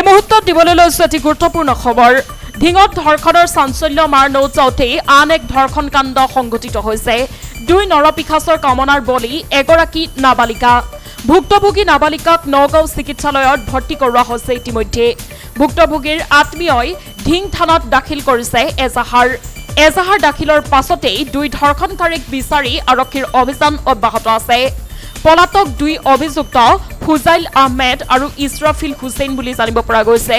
এই মুহূৰ্তত দিবলৈ লৈছো এটি গুৰুত্বপূৰ্ণ খবৰ ঢিঙত ধৰ্ষণৰ চাঞ্চল্য মাৰ নৌজাওঁতেই আন এক ধৰ্ষণ কাণ্ড সংঘটিত হৈছে দুই নৰপিশাচৰ কামনাৰ বলি এগৰাকী নাবালিকা ভুক্তভোগী নাবালিকাক নগাঁও চিকিৎসালয়ত ভৰ্তি কৰোৱা হৈছে ইতিমধ্যে ভুক্তভোগীৰ আত্মীয়ই ঢিং থানাত দাখিল কৰিছে এজাহাৰ দাখিলৰ পাছতেই দুই ধৰ্ষণকাৰীক বিচাৰি আৰক্ষীৰ অভিযান অব্যাহত আছে পলাতক দুই অভিযুক্ত ফুজাইল আহমেদ আৰু ইছৰাফিল হুছেইন বুলি জানিব পৰা গৈছে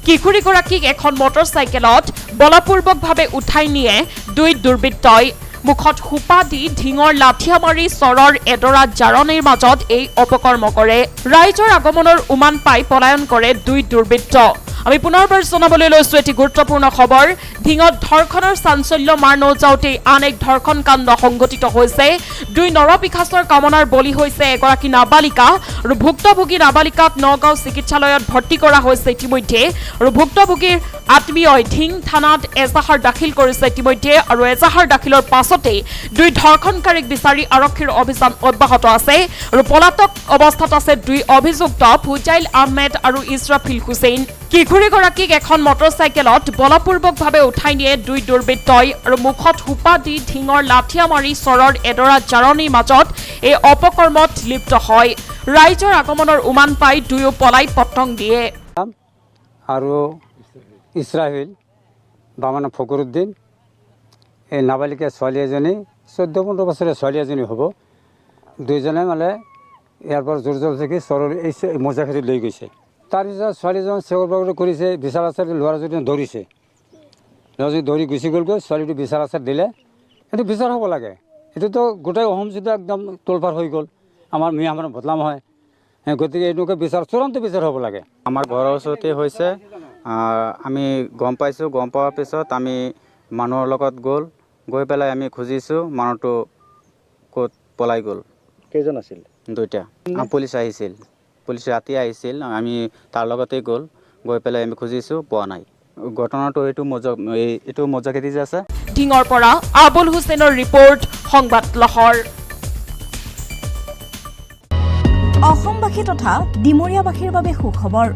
কিশোৰীগৰাকীক এখন মটৰচাইকেলত বলপূৰ্বকভাৱে উঠাই নিয়ে দুই দুৰ্বৃত্তই মুখত সোপা দি ঢিঙৰ লাঠিয়া মাৰি চৰৰ এডৰা জাৰণিৰ মাজত এই অপকৰ্ম কৰে ৰাইজৰ আগমনৰ উমান পাই পলায়ন কৰে দুই দুৰ্বৃত্ত আমি পুনৰবাৰ জনাবলৈ লৈছো এটি গুৰুত্বপূৰ্ণ খবৰ ঢিঙত ধৰ্ষণৰ চাঞ্চল্য মাৰ নৌজাওঁতেই আন এক ধৰ্ষণ কাণ্ড সংঘটিত হৈছে দুই নৰপিশাচৰ কামনাৰ বলি হৈছে এগৰাকী নাবালিকা আৰু ভুক্তভোগী নাবালিকাক নগাঁও চিকিৎসালয়ত ভৰ্তি কৰা হৈছে ইতিমধ্যে আৰু ভুক্তভোগীৰ আত্মীয়ই ঢিং থানাত এজাহাৰ দাখিল কৰিছে ইতিমধ্যে আৰু এজাহাৰ দাখিলৰ পাছতেই দুই ধৰ্ষণকাৰীক বিচাৰি আৰক্ষীৰ অভিযান অব্যাহত আছে আৰু পলাতক অৱস্থাত আছে দুই অভিযুক্ত ফুজাইল আহমেদ আৰু ইছৰাফিল হুছেইন কিশোৰীগৰাকীক এখন মটৰচাইকেলত বলপূৰ্বকভাৱে উঠাই নিয়ে দুই দুৰ্বৃত্তই আৰু মুখত সোপা দি ঢিঙৰ লাঠিয়া মাৰি চৰৰ এডৰা জাৰণিৰ মাজত এই অপকৰ্মত লিপ্ত হয় ৰাইজৰ আগমনৰ উমান পাই দুয়ো পলাই পতং দিয়ে আৰু ইছৰাফিল বামান ফকৰুদ্দিন এই নাবালিকা ছোৱালী এজনী 14-15 বছৰীয়া ছোৱালী এজনী হ'ব দুইজনে মানে ইয়াৰ পৰা জোৰ জোৰ থাকি চৰৰ এই মোজাখাটি লৈ গৈছে তাৰপিছত ছোৱালীজন চেগৰ বাগৰ কৰিছে বিচাৰ আচাৰ ল'ৰাজনী ধৰিছে ল'ৰাজনী ধৰি গুচি গ'লগৈ ছোৱালীটো বিচাৰ আচাৰ দিলে এইটো বিচাৰ হ'ব লাগে এইটোতো গোটেই অসম যেতিয়া একদম তোলপাৰ হৈ গ'ল আমাৰ মিঞা মানুহ বদলাম হয় গতিকে এনেকুৱা বিচাৰ চূড়ান্ত বিচাৰ হ'ব লাগে আমাৰ ঘৰৰ ওচৰতে হৈছে আমি গম পাইছোঁ গম পোৱাৰ পিছত আমি মানুহৰ লগত গৈ পেলাই আমি খুজিছোঁ মানুহটো ক'ত পলাই গ'ল কেইজন আছিল দুইটা পুলিচ আহিছিল পুলিচ ৰাতি আহিছিল আমি তাৰ লগতে গৈ পেলাই আমি খুজিছোঁ পোৱা নাই ঘটনাটো এইটো মোজাখাটি যে আছে ঢিঙৰ পৰা আবুল হুছেইনৰ ৰিপৰ্ট সংবাদ লহৰ অসমবাসী তথা ডিমৰীয়াবাসীৰ বাবে সুখবৰ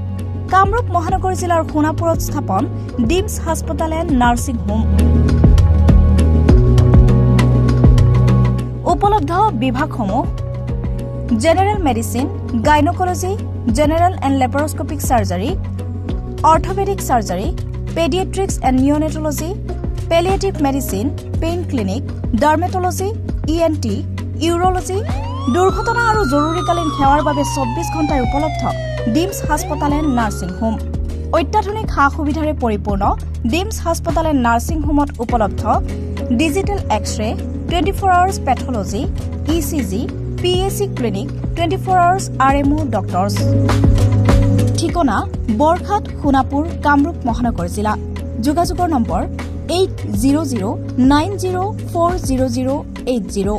কামৰূপ মহানগৰ জিলাৰ সোণাপুৰত স্থাপন ডিমছ হাস্পতাল এণ্ড নাৰ্ছিং হোম উপলব্ধ বিভাগসমূহ general medicine gynaecology general and laparoscopic surgery orthopaedic surgery paediatrics and neonatology palliative medicine pain clinic dermatology ENT urology দুৰ্ঘটনা আৰু জৰুৰীকালীন সেৱাৰ বাবে 24 ঘণ্টাৰ উপলব্ধ ডিমছ হাস্পতাল এণ্ড নাৰ্ছিং হোম অত্যাধুনিক সা সুবিধাৰে পৰিপূৰ্ণ ডিমছ হাস্পতাল এণ্ড নাৰ্ছিং হোমত উপলব্ধ digital X-ray 24 hours pathology ECG PAC clinic 24 hours RMO doctors ঠিকনা বৰখাট সোণাপুৰ কামৰূপ মহানগৰ জিলা যোগাযোগৰ নম্বৰ 8009040080